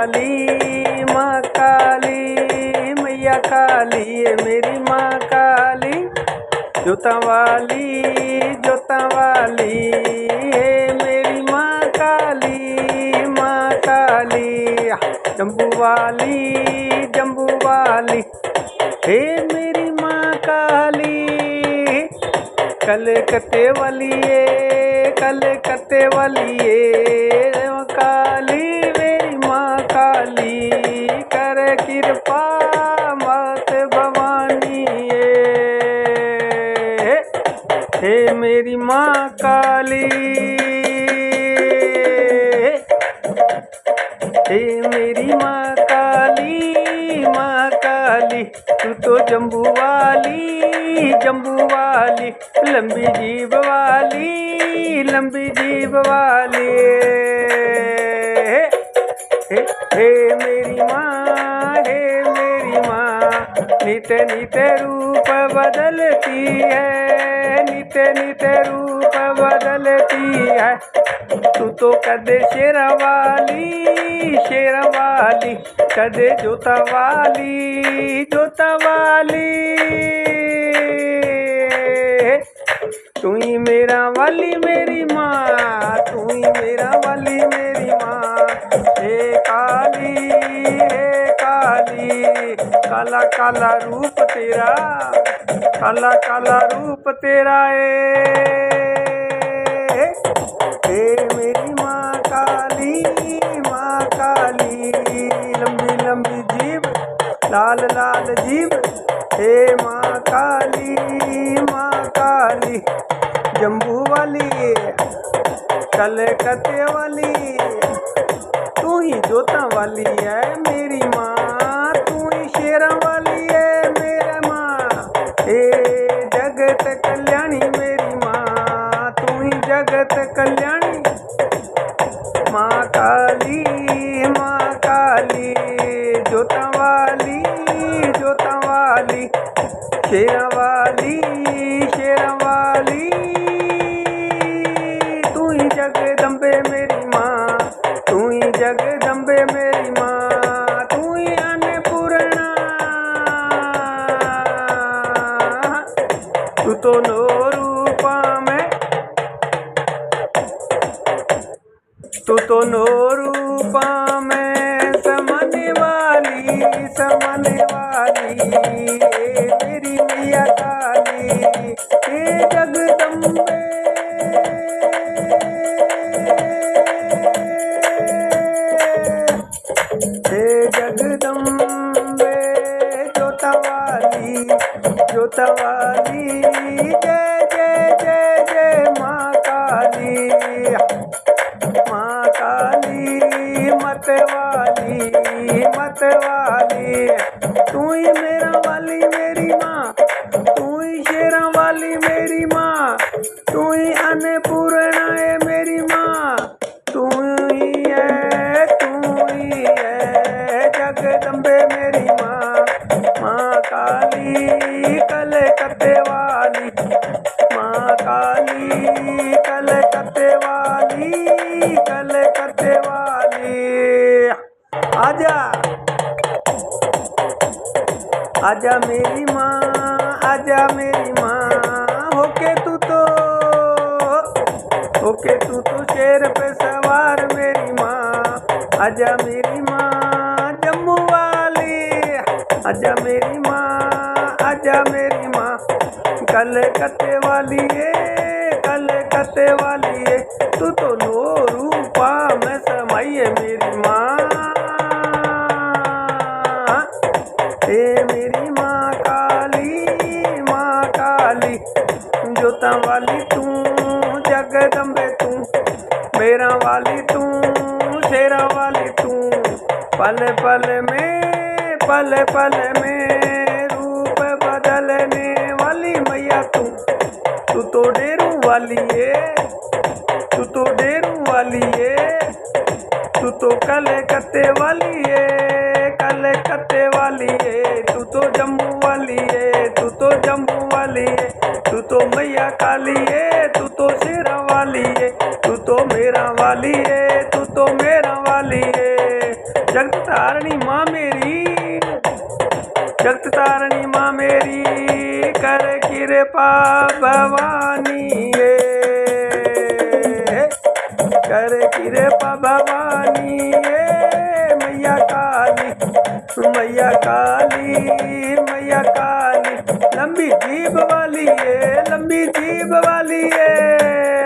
काली, माँ काली, मैया काली है मेरी माँ काली। जोता वाली है मेरी माँ काली, माँ काली। जम्बू वाली हे मेरी माँ काली। कलकत्ते वाली है काली मेरी माँ काली। कर कृपा मात भवानी हे मेरी माँ काली, हे मेरी माँ काली, माँ काली। तू तो जम्बू वाली, लंबी जीभ वाली हे मेरी माँ, नित रूप बदलती है, नित रूप बदलती है। तू तो कदे शेरा वाली, कदे जोता वाली। तू ही मेरा वाली मेरी माँ, तू ही मेरा वाली मेरी माँ। हे काली, काला काला रूप तेरा हे मेरी माँ काली, लंबी जीभ, लाल जीभ। हे माँ काली, जम्बू वाली, कलकत्ते वाली। तू ही जोता वाली है मेरी माँ, तू ही शेरा वाली है मेरा माँ। हे जगत कल्याणी मेरी माँ, तू ही जगत कल्याणी। माँ काली, जोता वाली, शेरा वाली। तू ही जगदम्बे मेरी माँ, तू ही जगदम्बे मेरी माँ। तू ही अन्नपूर्णा, तू तो नो रूपा में समाने वाली मेरी मैया काली। हे जगदम्बे, जोता वाली। जय माँ काली, मत वाली। तू ही मेरा वाली मेरी माँ, तू ही शेरा वाली मेरी माँ। तू ही अन्नपूर्णा है मेरी माँ, तू ही है जगदम्बे मेरी माँ। माँ काली, कलकत्ते वाली, माँ काली, कलकत्ते वाली। आजा मेरी माँ, होके तू तो शेर पे सवार मेरी माँ। आजा मेरी माँ जम्मू वाली, आजा मेरी माँ कलकत्ते वाली है। तू तो नो रूपा में समाई है मेरी माँ। हे मेरी माँ काली, जोता वाली तू, जगदम्बे तू, मेरा वाली तू, शेरा वाली तू। पल में रूप बदलने वाली मैया तू। तू तो डेरू वाली है, तू तो कलकत्ते वाली है, तू तो जम्मू वाली है, तू तो मैया काली है, तू तो शेरा वाली है, तू तो मेरा वाली है, तू तो मेरा वाली है। जग कृपा भवानी ये, कर कृपा भवानी ये मैया काली, मैया काली, मैया काली, लंबी जीभ वाली है, लंबी जीभ वाली है,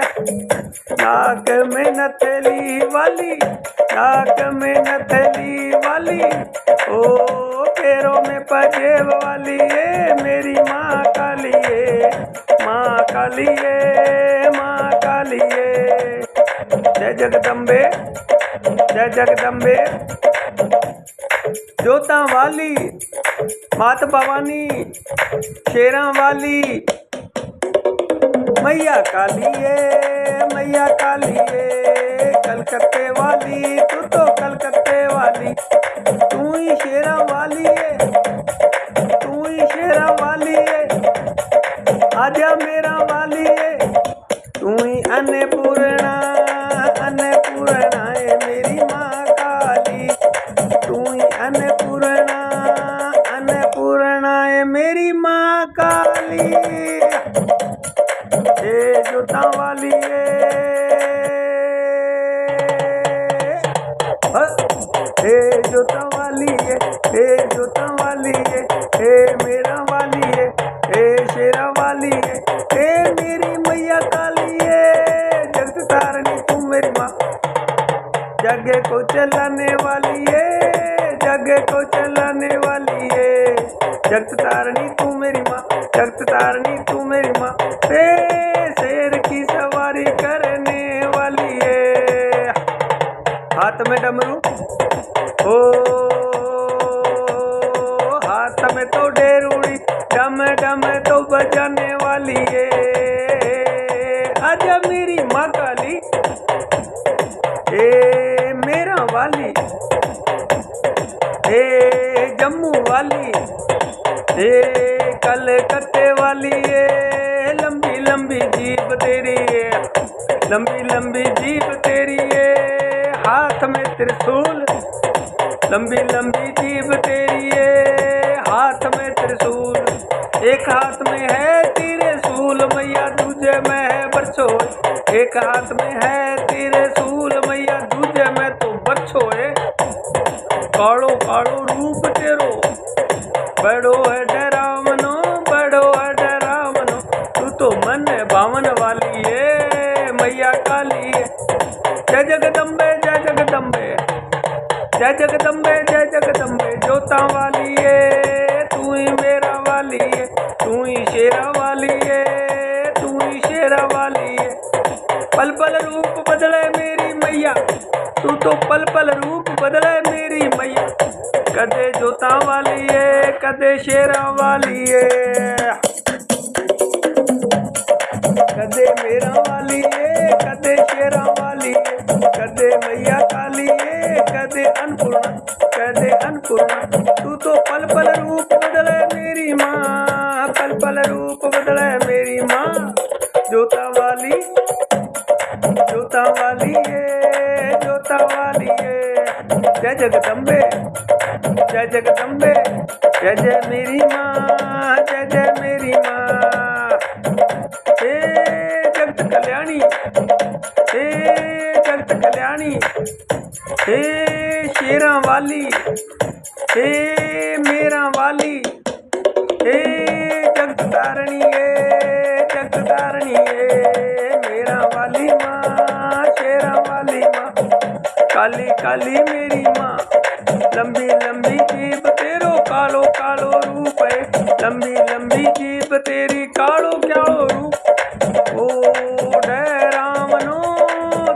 नाक में नथली वाली, नाक में नथली वाली, ओ पैरों में पंजेब वाली है, मेरी माँ काली है, माँ काली है, माँ काली है। जय जगदम्बे, जय जगदम्बे, जोता वाली, मात भवानी, शेरा वाली, मैया काली है, मैया काली है, कलकत्ते वाली, तू तो कलकत्ते वाली, तू ही शेरा वाली है, तू ही शेरा वाली है, आजा मेरा वाली है, तू ही अन्नपूर्णा, अन्नपूर्णा है मेरी माँ काली, तू ही अन्नपूर्णा, अन्नपूर्णा है मेरी माँ काली। हे जोता वाली है, हे जोता वाली है, हे जोता वाली है, हे मेरा वाली है, हे शेरा वाली है, हे मेरी मैया काली है, जगत तारनी तू मेरी माँ, जग को चलाने वाली है, जग को चलाने वाली है, जगत तारनी तू मेरी माँ, जगत तारनी तू मेरी माँ, शेर की सवारी करने वाली है, हाथ में डमरू, ओ हाथ में तो डेरूड़ी, डम डम तो बजाने वाली है, आजा मेरी माँ काली, ए मेरा वाली, ए जम्मू वाली, ए कलकत्ते वाली है, लंबी लंबी जीभ तेरी है, लंबी लंबी जीभ तेरी है, हाथ में त्रिशूल, लंबी लंबी जीभ तेरी है, हाथ में त्रिशूल, एक हाथ में है त्रिशूल मैया, दूजे में है बरछोए, एक हाथ में है त्रिशूल मैया, दूजे में तो बरछोए, कालो कालो रूप तेरो, बड़ो है डरावनो, बड़ो है डरावनो, तू तो मन भावन वाली है, मैया काली है। जय जगदम्बे, जय जगदम्बे, जय जगदम्बे, जय जगदम्बे, जोता वाली है, तू ही मेरा वाली है, तू ही शेरा वाली है, तू ही शेरा वाली है, पल पल रूप बदले मेरी मैया, तू तो पल पल रूप बदले मेरी मैया, कदे जोता वाली है, कदे शेरा वाली है, कदे मेरा वाली है, कदे शेरा वाली है, कदे मैया काली है, कदे अन्नपूर्णा, कदे अन्नपूर्णा, तू तो पल पल रूप बदले मेरी माँ, पल पल रूप बदले मेरी माँ, जोता वाली, जोता वाली है, जोता वाली है, जय जगदम्बे, जय जगदम्बे, जय जय मेरी माँ, जय जय मेरी माँ, हे जगत कल्याणी, हे जगत कल्याणी, हे शेरा वाली, हे मेरा वाली, हे जगत तारणी है, जगत तारणी है, मेरा वाली माँ, शेरा वाली माँ, काली काली मेरी माँ, लंबी लंबी जीभ तेरो कालो कालो रूप है, लंबी लंबी जीभ तेरी कालो क्यालो रूप, ओ डरावनो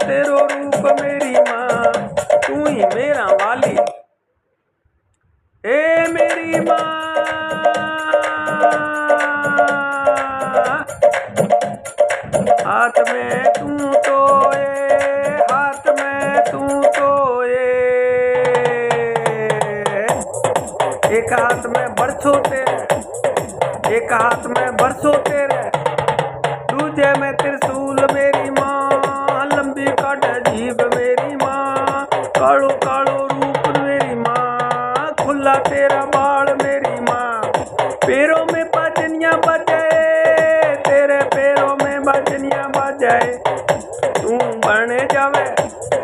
तेरो रूप मेरी माँ, तू ही मेरा वाली, ए मेरी माँ, हाथ में तू तो हाथ में तू तो एक हाथ में बरसों तेरे, एक हाथ में बरसों तेरे, दूजे में त्रिशूल मेरी माँ, लंबी काट जीभ मेरी माँ, कालो कालो रूप मेरी माँ, खुला तेरा बाल मेरी माँ, पैरों में पाजनियाँ बजे, तू बन जावे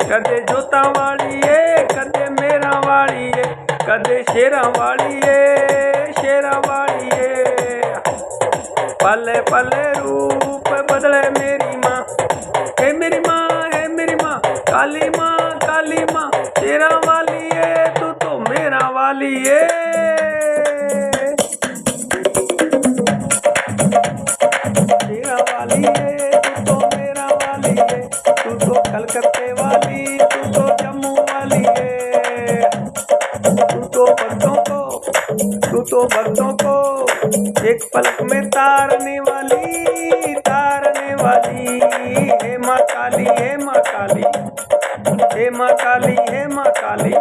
कदे जोता वाली है कदे मेरा वाली है कदे शेरा वाली है शेरा वाली है पले पले रूप बदले मेरी माँ है मेरी माँ है मेरी माँ काली माँ शेरा वाली है तू तो मेरा वाली है शेरा वाली है तू तो मेरा वाली है तू तो कलकत्ते वाली तू तो जम्मू वाली है तू तो भक्तों को एक पलक में तारने वाली हे माँ काली हे माँ काली हे माँ काली हे माँ काली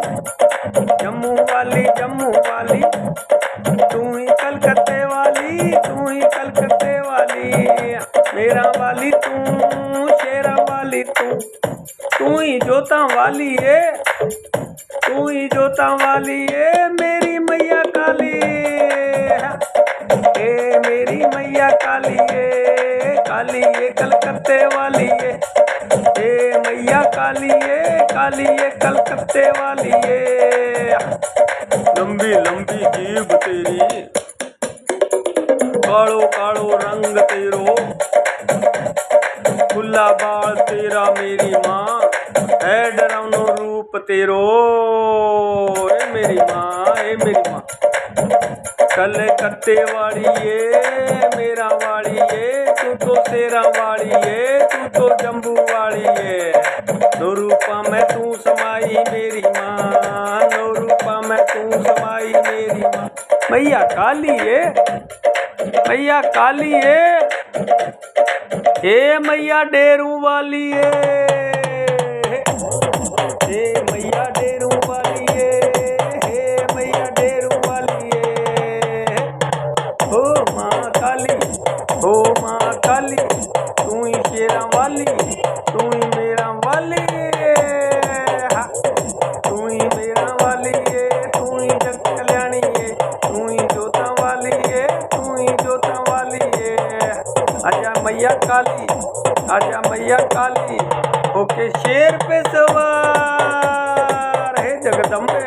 जम्मू वाली तू ही कलकत्ते वाली मेरा वाली तू शेरा वाली तू ही जोता वाली है मेरी मैया काली ए मेरी मैया काली है कलकत्ते वाली है ए मैया काली है कलकत्ते वाली है लंबी लंबी जीभ तेरी कालो कालो रंग तेरो खुला बाल तेरा मेरी माँ है डरावनो रूप तेरो ए मेरी माँ कलकत्ते वाली है मेरा वाली है तू तो तेरा वाली है तू तो जम्बू वाली है दो रूपा में तू समाई मेरी माँ दो रूपा में तू समाई मेरी माँ मैया काली है हे मैया डेरू वाली है हे मैया डेरू वाली है हे मैया डेरू वाली है हो माँ काली तू ही शेरा वाली तू ही मेरा वाली तू ही मेरा वाली है तू ही जग कल्याणी है तू ही जोता वाली है आजा मैया काली ओके शेर पे सवार है जगदम्बे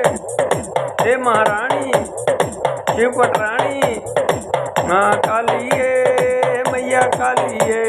हे महारानी शिव पटरानी माँ काली है मैया काली है।